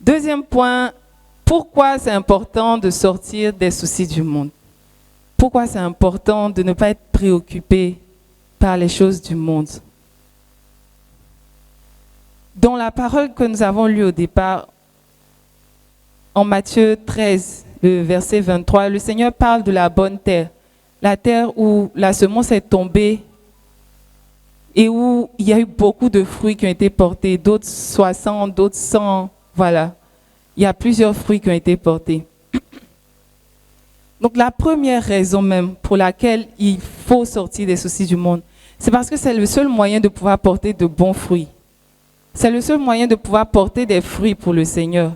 Deuxième point, pourquoi c'est important de sortir des soucis du monde? Pourquoi c'est important de ne pas être préoccupé par les choses du monde? Dans la parole que nous avons lue au départ, en Matthieu 13, le verset 23, le Seigneur parle de la bonne terre. La terre où la semence est tombée et où il y a eu beaucoup de fruits qui ont été portés, d'autres 60, d'autres 100, voilà. Il y a plusieurs fruits qui ont été portés. Donc la première raison même pour laquelle il faut sortir des soucis du monde, c'est parce que c'est le seul moyen de pouvoir porter de bons fruits. C'est le seul moyen de pouvoir porter des fruits pour le Seigneur.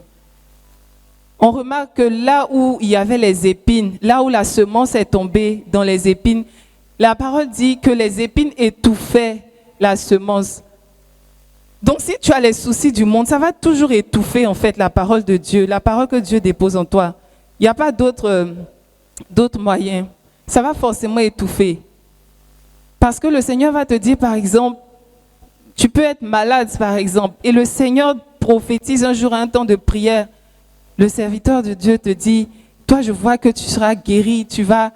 On remarque que là où il y avait les épines, là où la semence est tombée dans les épines, la parole dit que les épines étouffaient la semence. Donc si tu as les soucis du monde, ça va toujours étouffer en fait la parole de Dieu, la parole que Dieu dépose en toi. Il n'y a pas d'autres moyens. Ça va forcément étouffer. Parce que le Seigneur va te dire par exemple, tu peux être malade par exemple, et le Seigneur prophétise un jour un temps de prière. Le serviteur de Dieu te dit, toi je vois que tu seras guéri, tu vas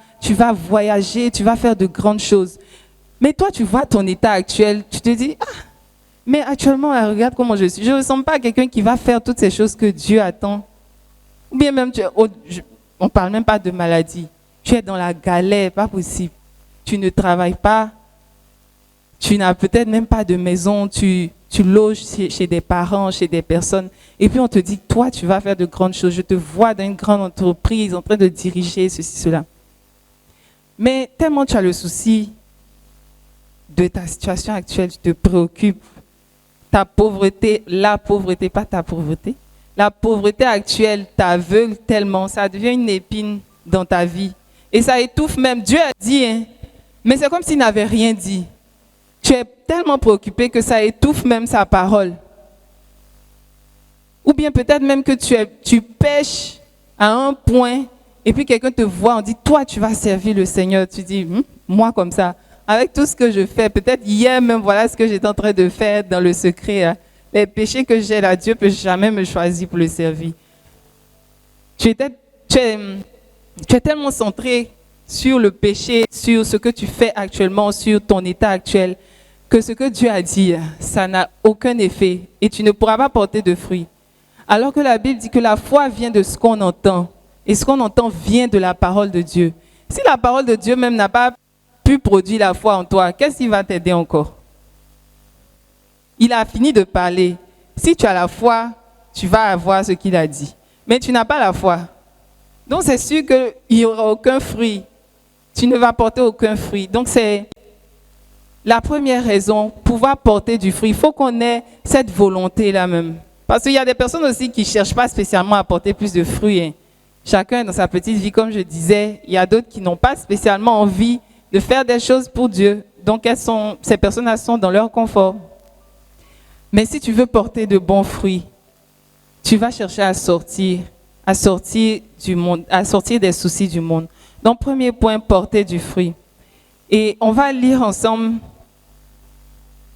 voyager, tu vas faire de grandes choses. Mais toi tu vois ton état actuel, tu te dis, mais actuellement regarde comment je suis. Je ne ressemble pas à quelqu'un qui va faire toutes ces choses que Dieu attend. Ou bien même, on ne parle même pas de maladie. Tu es dans la galère, pas possible. Tu ne travailles pas, tu n'as peut-être même pas de maison, tu loges chez des parents, chez des personnes, et puis on te dit, toi, tu vas faire de grandes choses. Je te vois dans une grande entreprise en train de diriger ceci, cela. Mais tellement tu as le souci de ta situation actuelle, tu te préoccupes. Ta pauvreté, la pauvreté, pas ta pauvreté. La pauvreté actuelle t'aveugle tellement, ça devient une épine dans ta vie. Et ça étouffe même. Dieu a dit, hein, mais c'est comme s'il n'avait rien dit. Tu es tellement préoccupé que ça étouffe même sa parole. Ou bien peut-être même que tu pèches à un point et puis quelqu'un te voit, on dit, toi tu vas servir le Seigneur. Tu dis, moi comme ça, avec tout ce que je fais, peut-être hier même, voilà ce que j'étais en train de faire dans le secret. Hein. Les péchés que j'ai là, Dieu ne peut jamais me choisir pour le servir. Tu es tellement centré sur le péché, sur ce que tu fais actuellement, sur ton état actuel, que ce que Dieu a dit, ça n'a aucun effet et tu ne pourras pas porter de fruits. Alors que la Bible dit que la foi vient de ce qu'on entend et ce qu'on entend vient de la parole de Dieu. Si la parole de Dieu même n'a pas pu produire la foi en toi, qu'est-ce qui va t'aider encore? Il a fini de parler. Si tu as la foi, tu vas avoir ce qu'il a dit. Mais tu n'as pas la foi. Donc c'est sûr qu'il n'y aura aucun fruit. Tu ne vas porter aucun fruit. Donc c'est la première raison, pouvoir porter du fruit. Il faut qu'on ait cette volonté-là même. Parce qu'il y a des personnes aussi qui ne cherchent pas spécialement à porter plus de fruits. Hein. Chacun dans sa petite vie, comme je disais, il y a d'autres qui n'ont pas spécialement envie de faire des choses pour Dieu. Donc ces personnes-là sont dans leur confort. Mais si tu veux porter de bons fruits, tu vas chercher à sortir du monde, à sortir des soucis du monde. Donc, premier point, porter du fruit. Et on va lire ensemble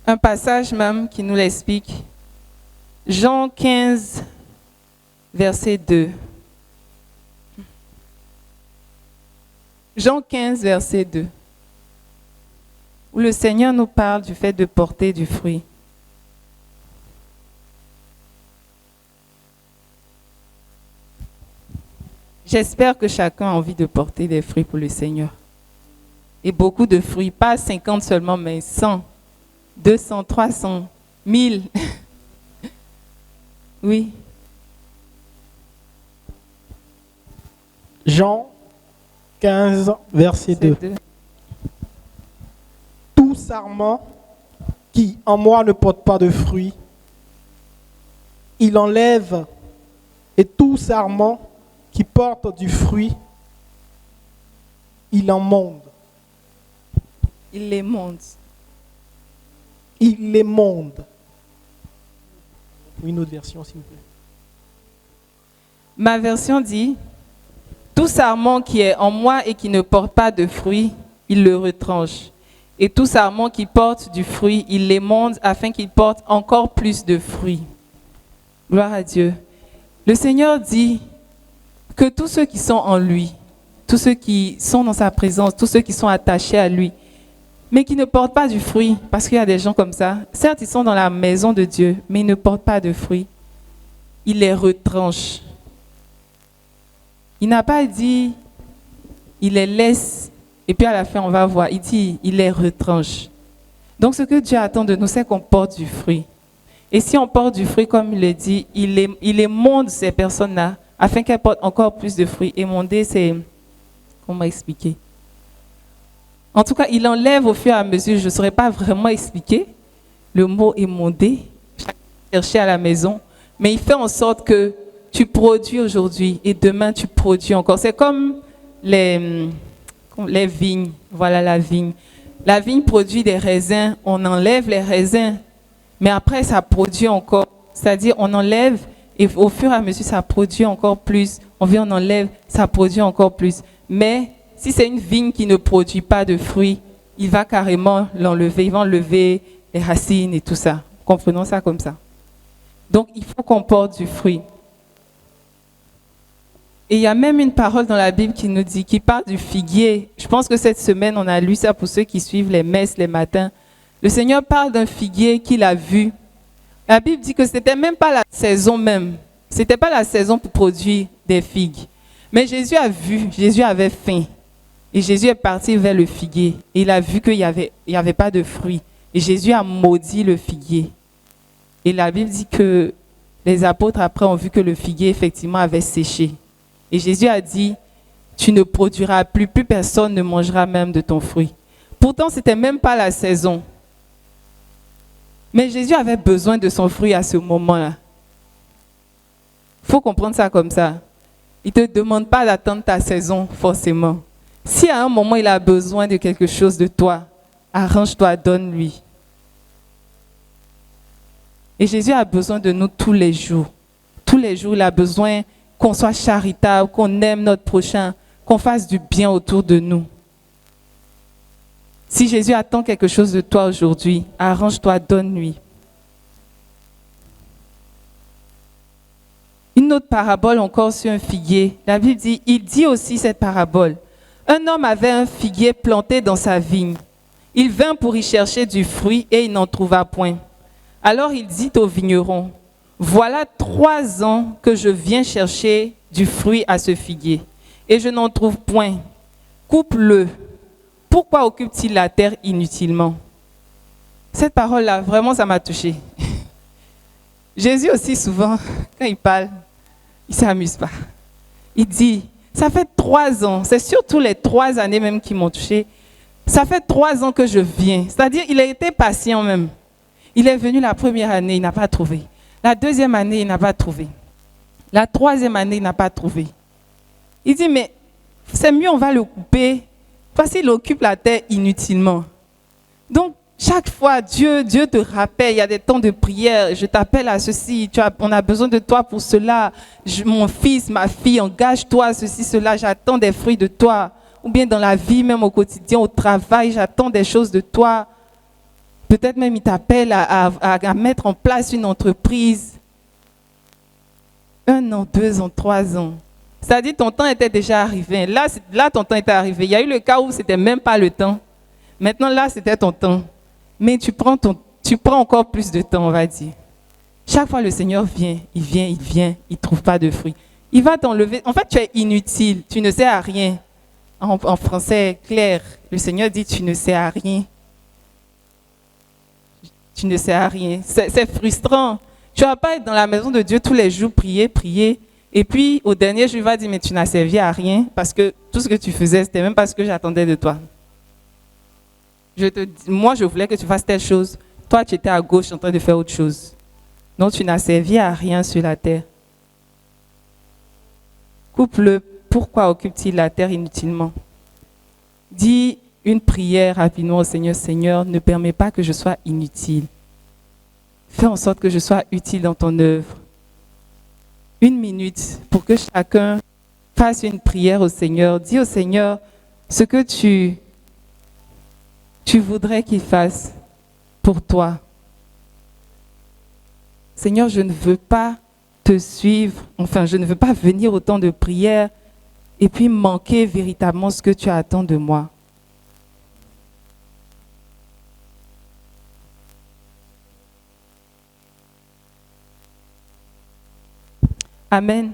un passage même qui nous l'explique. Jean 15, verset 2. Jean 15, verset 2. Où le Seigneur nous parle du fait de porter du fruit. J'espère que chacun a envie de porter des fruits pour le Seigneur. Et beaucoup de fruits, pas 50 seulement, mais 100, 200, 300, 1000. Oui. Jean 15, verset 2. Tout sarment qui en moi ne porte pas de fruits, il enlève, et tout sarment qui porte du fruit, il en monte. Il les monte. Il les monte. Une autre version, s'il vous plaît. Ma version dit, tout sarment qui est en moi et qui ne porte pas de fruit, il le retranche. Et tout sarment qui porte du fruit, il les monte afin qu'il porte encore plus de fruits. Gloire à Dieu. Le Seigneur dit que tous ceux qui sont en lui, tous ceux qui sont dans sa présence, tous ceux qui sont attachés à lui, mais qui ne portent pas du fruit, parce qu'il y a des gens comme ça, certes ils sont dans la maison de Dieu, mais ils ne portent pas de fruit, il les retranche. Il n'a pas dit, il les laisse, et puis à la fin on va voir, il dit, il les retranche. Donc ce que Dieu attend de nous, c'est qu'on porte du fruit. Et si on porte du fruit, comme il le dit, il émonde ces personnes-là, afin qu'elles portent encore plus de fruits. Émonder, c'est... Comment expliquer? En tout cas, il enlève au fur et à mesure, je ne saurais pas vraiment expliquer le mot émonder, chercher à la maison, mais il fait en sorte que tu produis aujourd'hui et demain tu produis encore. C'est comme les vignes, voilà la vigne. La vigne produit des raisins, on enlève les raisins, mais après ça produit encore. C'est-à-dire on enlève et au fur et à mesure ça produit encore plus. On vient, on enlève, ça produit encore plus. Mais si c'est une vigne qui ne produit pas de fruits, il va carrément l'enlever. Il va enlever les racines et tout ça. Comprenons ça comme ça. Donc, il faut qu'on porte du fruit. Et il y a même une parole dans la Bible qui nous dit, qui parle du figuier. Je pense que cette semaine, on a lu ça pour ceux qui suivent les messes les matins. Le Seigneur parle d'un figuier qu'il a vu. La Bible dit que ce n'était même pas la saison même. Ce n'était pas la saison pour produire des figues. Mais Jésus a vu, Jésus avait faim. Et Jésus est parti vers le figuier. Et il a vu qu'il n'y avait pas de fruits. Et Jésus a maudit le figuier. Et la Bible dit que les apôtres après ont vu que le figuier effectivement avait séché. Et Jésus a dit, tu ne produiras plus personne ne mangera même de ton fruit. Pourtant, ce n'était même pas la saison. Mais Jésus avait besoin de son fruit à ce moment-là. Il faut comprendre ça comme ça. Il ne te demande pas d'attendre ta saison, forcément. Si à un moment, il a besoin de quelque chose de toi, arrange-toi, donne-lui. Et Jésus a besoin de nous tous les jours. Tous les jours, il a besoin qu'on soit charitable, qu'on aime notre prochain, qu'on fasse du bien autour de nous. Si Jésus attend quelque chose de toi aujourd'hui, arrange-toi, donne-lui. Une autre parabole encore sur un figuier. La Bible dit, il dit aussi cette parabole. Un homme avait un figuier planté dans sa vigne. Il vint pour y chercher du fruit et il n'en trouva point. Alors il dit au vigneron, voilà 3 ans que je viens chercher du fruit à ce figuier et je n'en trouve point. Coupe-le. Pourquoi occupe-t-il la terre inutilement? Cette parole-là, vraiment, ça m'a touchée. Jésus aussi, souvent, quand il parle, il ne s'amuse pas. Il dit, ça fait 3 ans, c'est surtout les 3 années même qui m'ont touché. Ça fait 3 ans que je viens. C'est-à-dire, il a été patient même. Il est venu la première année, il n'a pas trouvé. La deuxième année, il n'a pas trouvé. La troisième année, il n'a pas trouvé. Il dit, mais c'est mieux, on va le couper, parce qu'il occupe la terre inutilement. Donc, chaque fois, Dieu te rappelle, il y a des temps de prière, je t'appelle à ceci, on a besoin de toi pour cela. Mon fils, ma fille, engage-toi, ceci, cela, j'attends des fruits de toi. Ou bien dans la vie, même au quotidien, au travail, j'attends des choses de toi. Peut-être même il t'appelle à mettre en place une entreprise. 1 an, 2 ans, 3 ans. C'est-à-dire ton temps était déjà arrivé. Là, ton temps était arrivé. Il y a eu le cas où ce n'était même pas le temps. Maintenant, là, c'était ton temps. Mais tu prends encore plus de temps, on va dire. Chaque fois, le Seigneur vient, il ne trouve pas de fruits. Il va t'enlever. En fait, tu es inutile. Tu ne sers à rien. En français clair, le Seigneur dit, tu ne sers à rien. Tu ne sers à rien. C'est frustrant. Tu ne vas pas être dans la maison de Dieu tous les jours, prier. Et puis, au dernier jour, il va dire, mais tu n'as servi à rien parce que tout ce que tu faisais, ce n'était même pas ce que j'attendais de toi. Moi, je voulais que tu fasses telle chose. Toi, tu étais à gauche en train de faire autre chose. Donc, tu n'as servi à rien sur la terre. Coupe-le. Pourquoi occupe-t-il la terre inutilement? Dis une prière rapidement au Seigneur. Seigneur, ne permets pas que je sois inutile. Fais en sorte que je sois utile dans ton œuvre. 1 minute pour que chacun fasse une prière au Seigneur. Dis au Seigneur ce que tu voudrais qu'il fasse pour toi. Seigneur, je ne veux pas te suivre, enfin, je ne veux pas venir au temps de prière et puis manquer véritablement ce que tu attends de moi. Amen.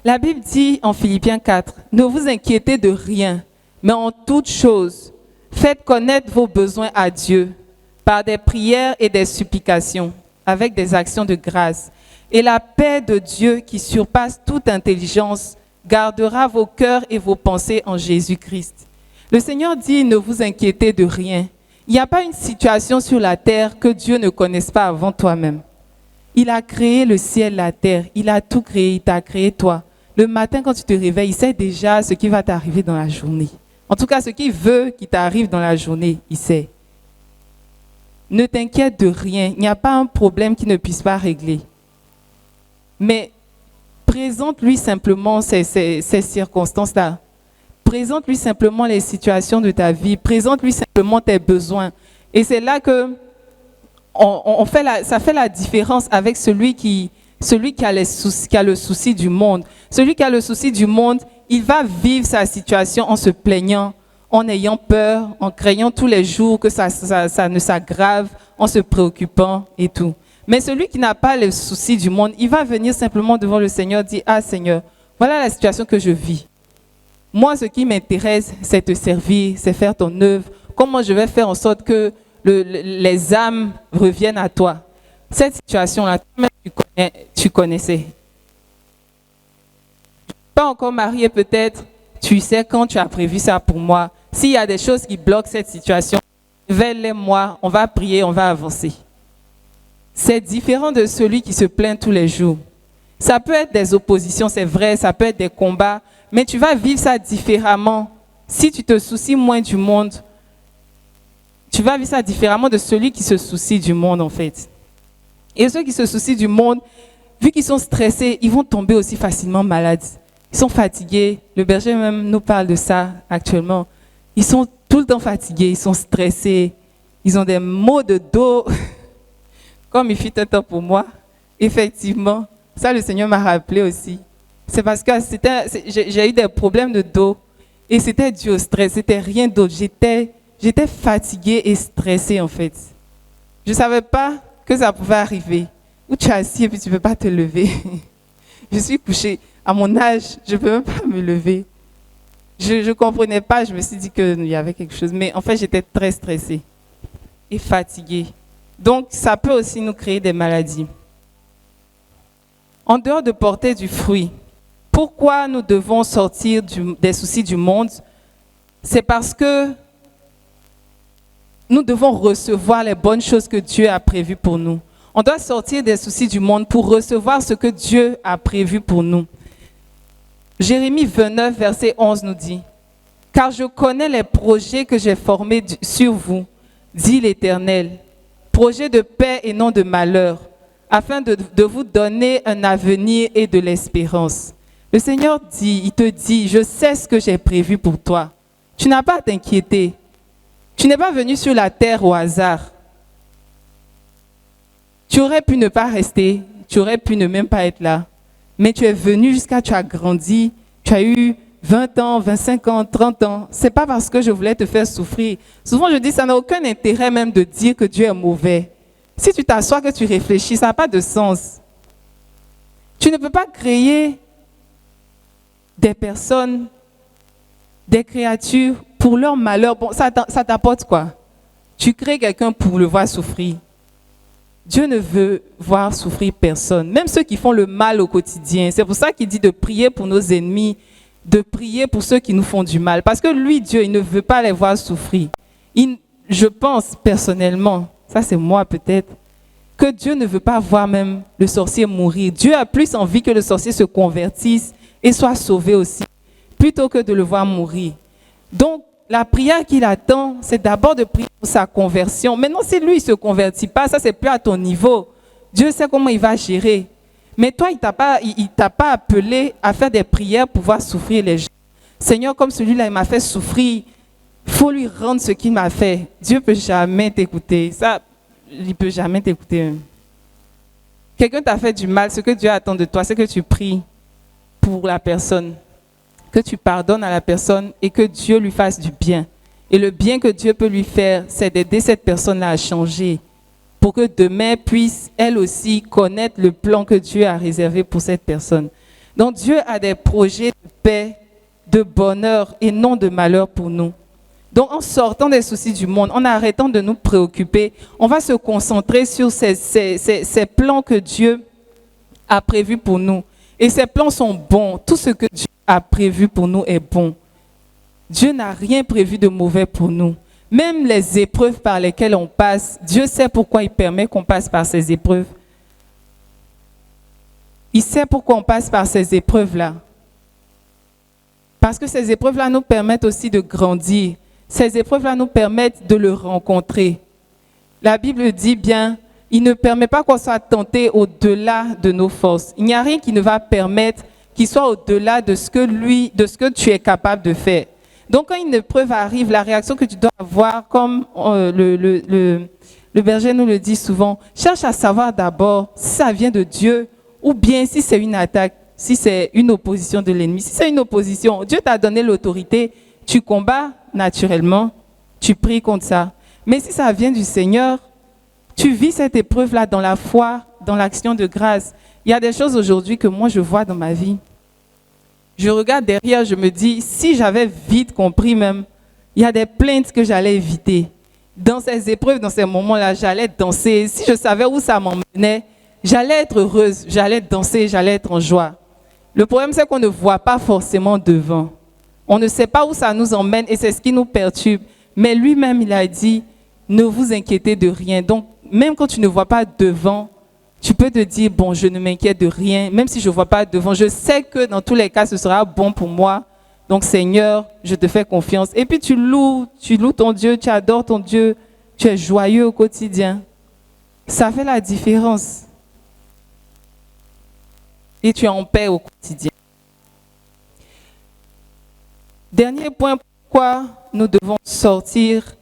La Bible dit en Philippiens 4, « Ne vous inquiétez de rien, mais en toute chose, faites connaître vos besoins à Dieu par des prières et des supplications, avec des actions de grâce. Et la paix de Dieu qui surpasse toute intelligence gardera vos cœurs et vos pensées en Jésus-Christ. » Le Seigneur dit, ne vous inquiétez de rien. Il n'y a pas une situation sur la terre que Dieu ne connaisse pas avant toi-même. Il a créé le ciel, la terre, il a tout créé, il t'a créé toi. Le matin quand tu te réveilles, il sait déjà ce qui va t'arriver dans la journée. En tout cas, ce qu'il veut qu'il t'arrive dans la journée, il sait. Ne t'inquiète de rien, il n'y a pas un problème qu'il ne puisse pas régler. Mais présente-lui simplement ces circonstances-là. Présente-lui simplement les situations de ta vie. Présente-lui simplement tes besoins. Et c'est là que ça fait la différence avec celui qui a le souci du monde. Celui qui a le souci du monde, il va vivre sa situation en se plaignant, en ayant peur, en craignant tous les jours que ça ne s'aggrave, en se préoccupant et tout. Mais celui qui n'a pas le souci du monde, il va venir simplement devant le Seigneur et dire « Ah Seigneur, voilà la situation que je vis. Moi, ce qui m'intéresse, c'est te servir, c'est faire ton œuvre. Comment je vais faire en sorte que les âmes reviennent à toi. » Cette situation-là, tu connaissais. Pas encore marié peut-être, tu sais quand tu as prévu ça pour moi. S'il y a des choses qui bloquent cette situation, révèle-les-moi, on va prier, on va avancer. C'est différent de celui qui se plaint tous les jours. Ça peut être des oppositions, c'est vrai, ça peut être des combats, mais tu vas vivre ça différemment. Si tu te soucies moins du monde, tu vas vivre ça différemment de celui qui se soucie du monde, en fait. Et ceux qui se soucient du monde, vu qu'ils sont stressés, ils vont tomber aussi facilement malades. Ils sont fatigués. Le berger même nous parle de ça actuellement. Ils sont tout le temps fatigués, ils sont stressés. Ils ont des maux de dos, comme il fut un temps pour moi. Effectivement, ça le Seigneur m'a rappelé aussi. C'est parce que j'ai eu des problèmes de dos et c'était dû au stress, c'était rien d'autre. J'étais fatiguée et stressée en fait. Je ne savais pas que ça pouvait arriver. Où tu es assis et puis tu ne peux pas te lever. Je suis couchée. À mon âge, je ne peux même pas me lever. Je ne comprenais pas, je me suis dit qu'il y avait quelque chose. Mais en fait, j'étais très stressée et fatiguée. Donc, ça peut aussi nous créer des maladies. En dehors de porter du fruit, pourquoi nous devons sortir des soucis du monde? C'est parce que nous devons recevoir les bonnes choses que Dieu a prévues pour nous. On doit sortir des soucis du monde pour recevoir ce que Dieu a prévu pour nous. Jérémie 29, verset 11 nous dit, « Car je connais les projets que j'ai formés sur vous, dit l'Éternel, projets de paix et non de malheur, afin de vous donner un avenir et de l'espérance. » Le Seigneur dit, il te dit, « Je sais ce que j'ai prévu pour toi. Tu n'as pas à t'inquiéter. Tu n'es pas venu sur la terre au hasard. Tu aurais pu ne pas rester, tu aurais pu ne même pas être là. Mais tu es venu jusqu'à, tu as grandi, tu as eu 20 ans, 25 ans, 30 ans. Ce n'est pas parce que je voulais te faire souffrir. Souvent, je dis, ça n'a aucun intérêt même de dire que Dieu est mauvais. Si tu t'assois, que tu réfléchis, ça n'a pas de sens. Tu ne peux pas créer des personnes, des créatures pour leur malheur. Bon, ça t'apporte quoi? Tu crées quelqu'un pour le voir souffrir. Dieu ne veut voir souffrir personne, même ceux qui font le mal au quotidien. C'est pour ça qu'il dit de prier pour nos ennemis, de prier pour ceux qui nous font du mal. Parce que lui, Dieu, il ne veut pas les voir souffrir. Je pense personnellement, ça c'est moi peut-être, que Dieu ne veut pas voir même le sorcier mourir. Dieu a plus envie que le sorcier se convertisse et soit sauvé aussi, plutôt que de le voir mourir. Donc, la prière qu'il attend, c'est d'abord de prier pour sa conversion. Maintenant, si lui, il ne se convertit pas, ça, c'est plus à ton niveau. Dieu sait comment il va gérer. Mais toi, il ne t'a pas appelé à faire des prières pour voir souffrir les gens. Seigneur, comme celui-là, il m'a fait souffrir, il faut lui rendre ce qu'il m'a fait. Dieu ne peut jamais t'écouter. Ça, il ne peut jamais t'écouter. Quelqu'un t'a fait du mal, ce que Dieu attend de toi, c'est que tu pries pour la personne, que tu pardonnes à la personne et que Dieu lui fasse du bien. Et le bien que Dieu peut lui faire, c'est d'aider cette personne-là à changer pour que demain puisse, elle aussi, connaître le plan que Dieu a réservé pour cette personne. Donc Dieu a des projets de paix, de bonheur et non de malheur pour nous. Donc en sortant des soucis du monde, en arrêtant de nous préoccuper, on va se concentrer sur ces plans que Dieu a prévus pour nous. Et ces plans sont bons. Tout ce que Dieu a prévu pour nous est bon. Dieu n'a rien prévu de mauvais pour nous. Même les épreuves par lesquelles on passe, Dieu sait pourquoi il permet qu'on passe par ces épreuves. Il sait pourquoi on passe par ces épreuves-là. Parce que ces épreuves-là nous permettent aussi de grandir. Ces épreuves-là nous permettent de le rencontrer. La Bible dit bien, il ne permet pas qu'on soit tenté au-delà de nos forces. Il n'y a rien qui ne va permettre qu'il soit au-delà de ce que tu es capable de faire. Donc, quand une épreuve arrive, la réaction que tu dois avoir, comme le berger nous le dit souvent, cherche à savoir d'abord si ça vient de Dieu ou bien si c'est une attaque, si c'est une opposition de l'ennemi. Si c'est une opposition, Dieu t'a donné l'autorité, tu combats naturellement, tu pries contre ça. Mais si ça vient du Seigneur, tu vis cette épreuve-là dans la foi, dans l'action de grâce. Il y a des choses aujourd'hui que moi je vois dans ma vie. Je regarde derrière, je me dis, si j'avais vite compris même, il y a des plaintes que j'allais éviter. Dans ces épreuves, dans ces moments-là, j'allais danser. Si je savais où ça m'emmenait, j'allais être heureuse, j'allais danser, j'allais être en joie. Le problème, c'est qu'on ne voit pas forcément devant. On ne sait pas où ça nous emmène et c'est ce qui nous perturbe. Mais lui-même, il a dit, ne vous inquiétez de rien. Donc, même quand tu ne vois pas devant, tu peux te dire, bon, je ne m'inquiète de rien, même si je ne vois pas devant. Je sais que dans tous les cas, ce sera bon pour moi. Donc, Seigneur, je te fais confiance. Et puis, tu loues ton Dieu, tu adores ton Dieu, tu es joyeux au quotidien. Ça fait la différence. Et tu es en paix au quotidien. Dernier point, pourquoi nous devons sortir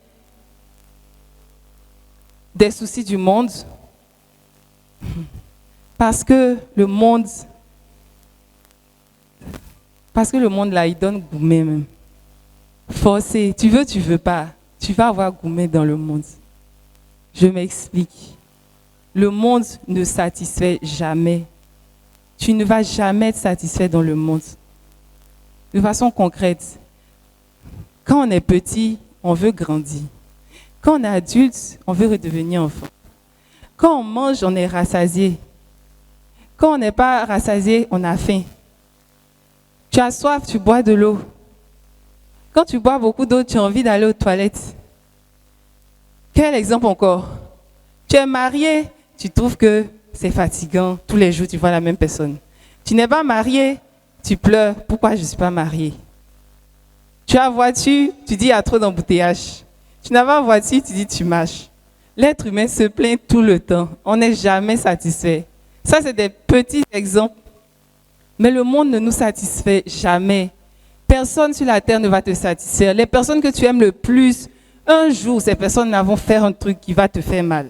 des soucis du monde. Parce que le monde là, il donne gourmet même. Forcé, tu veux pas. Tu vas avoir gourmet dans le monde. Je m'explique. Le monde ne satisfait jamais. Tu ne vas jamais être satisfait dans le monde. De façon concrète, quand on est petit, on veut grandir. Quand on est adulte, on veut redevenir enfant. Quand on mange, on est rassasié. Quand on n'est pas rassasié, on a faim. Tu as soif, tu bois de l'eau. Quand tu bois beaucoup d'eau, tu as envie d'aller aux toilettes. Quel exemple encore? Tu es marié, tu trouves que c'est fatigant. Tous les jours, tu vois la même personne. Tu n'es pas marié, tu pleures. Pourquoi je ne suis pas marié? Tu as voiture, tu dis il y a trop d'embouteillage. Tu n'as pas voiture, tu dis tu marches. L'être humain se plaint tout le temps. On n'est jamais satisfait. Ça, c'est des petits exemples. Mais le monde ne nous satisfait jamais. Personne sur la terre ne va te satisfaire. Les personnes que tu aimes le plus, un jour, ces personnes-là vont faire un truc qui va te faire mal.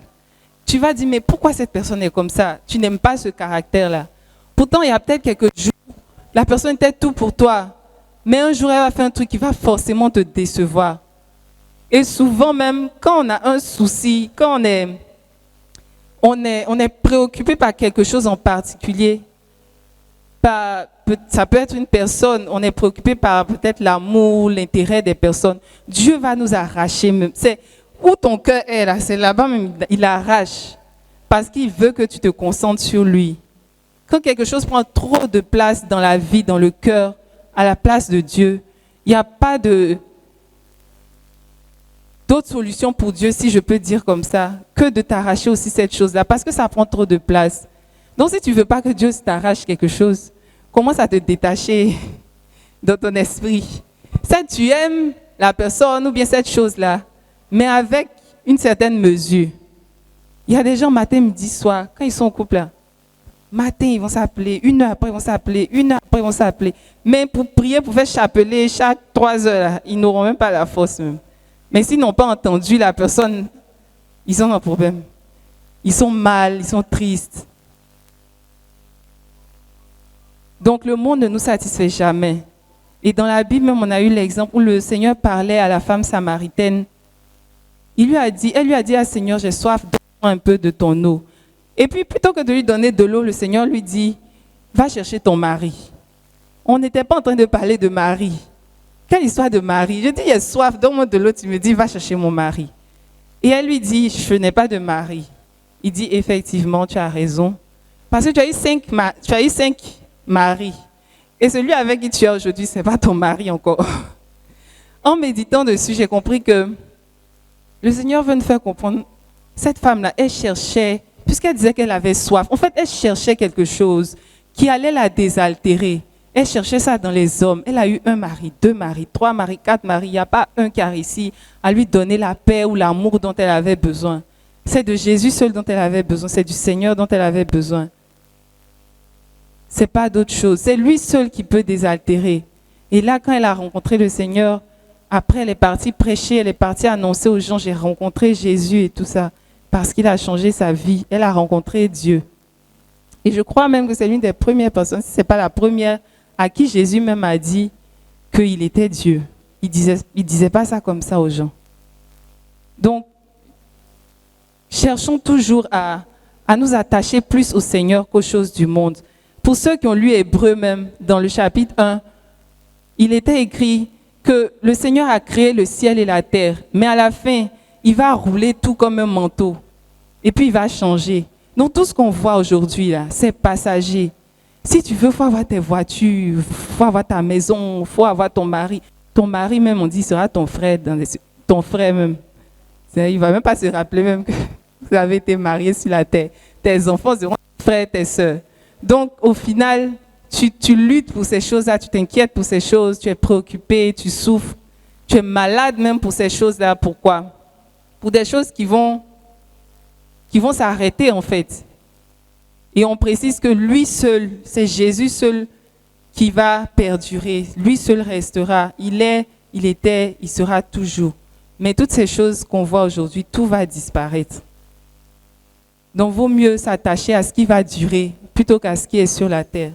Tu vas dire, mais pourquoi cette personne est comme ça? Tu n'aimes pas ce caractère-là. Pourtant, il y a peut-être quelques jours, la personne était tout pour toi. Mais un jour, elle va faire un truc qui va forcément te décevoir. Et souvent même, quand on a un souci, quand on est préoccupé par quelque chose en particulier, ça peut être une personne, on est préoccupé par peut-être l'amour, l'intérêt des personnes. Dieu va nous arracher même. C'est où ton cœur est là, c'est là-bas même, il arrache. Parce qu'il veut que tu te concentres sur lui. Quand quelque chose prend trop de place dans la vie, dans le cœur, à la place de Dieu, il n'y a pas d'autre solution pour Dieu, si je peux dire comme ça, que de t'arracher aussi cette chose-là, parce que ça prend trop de place. Donc si tu ne veux pas que Dieu t'arrache quelque chose, commence à te détacher dans ton esprit. Ça, tu aimes la personne ou bien cette chose-là, mais avec une certaine mesure. Il y a des gens matin, midi, soir, quand ils sont en couple là, matin, ils vont s'appeler, 1 heure après, ils vont s'appeler, 1 heure après, ils vont s'appeler. Mais pour prier, pour faire chapeler chaque 3 heures, là, ils n'auront même pas la force même. Mais s'ils n'ont pas entendu la personne, ils ont un problème. Ils sont mal, ils sont tristes. Donc le monde ne nous satisfait jamais. Et dans la Bible même, on a eu l'exemple où le Seigneur parlait à la femme samaritaine. Elle lui a dit, ah Seigneur, j'ai soif, donne-moi un peu de ton eau. Et puis plutôt que de lui donner de l'eau, le Seigneur lui dit, va chercher ton mari. On n'était pas en train de parler de Marie. Quelle histoire de Marie? Je dis, j'ai soif, donne-moi de l'eau. Tu me dis, va chercher mon mari. Et elle lui dit, je n'ai pas de mari. Il dit, effectivement, tu as raison. Parce que tu as eu cinq maris. Et celui avec qui tu es aujourd'hui, ce n'est pas ton mari encore. En méditant dessus, j'ai compris que le Seigneur veut nous faire comprendre, cette femme-là, elle cherchait, puisqu'elle disait qu'elle avait soif, en fait, elle cherchait quelque chose qui allait la désaltérer. Elle cherchait ça dans les hommes. Elle a eu un mari, 2 maris, 3 maris, 4 maris. Il n'y a pas un qui a réussi à lui donner la paix ou l'amour dont elle avait besoin. C'est de Jésus seul dont elle avait besoin. C'est du Seigneur dont elle avait besoin. Ce n'est pas d'autre chose. C'est lui seul qui peut désaltérer. Et là, quand elle a rencontré le Seigneur, après, elle est partie prêcher, elle est partie annoncer aux gens, j'ai rencontré Jésus et tout ça, parce qu'il a changé sa vie. Elle a rencontré Dieu. Et je crois même que c'est l'une des premières personnes, si ce n'est pas la première, à qui Jésus même a dit qu'il était Dieu. Il disait pas ça comme ça aux gens. Donc, cherchons toujours à nous attacher plus au Seigneur qu'aux choses du monde. Pour ceux qui ont lu Hébreux même, dans le chapitre 1, il était écrit que le Seigneur a créé le ciel et la terre, mais à la fin, il va rouler tout comme un manteau. Et puis il va changer. Donc tout ce qu'on voit aujourd'hui, là, c'est passager. Si tu veux, il faut avoir tes voitures, il faut avoir ta maison, il faut avoir ton mari. Ton mari même, on dit, sera ton frère, ton frère même. Il ne va même pas se rappeler même que vous avez été mariés sur la terre. Tes enfants seront tes frères, tes sœurs. Donc au final, tu luttes pour ces choses-là, tu t'inquiètes pour ces choses, tu es préoccupé, tu souffres, tu es malade même pour ces choses-là. Pourquoi? Pour des choses qui vont s'arrêter en fait. Et on précise que lui seul, c'est Jésus seul qui va perdurer. Lui seul restera. Il est, il était, il sera toujours. Mais toutes ces choses qu'on voit aujourd'hui, tout va disparaître. Donc, vaut mieux s'attacher à ce qui va durer plutôt qu'à ce qui est sur la terre.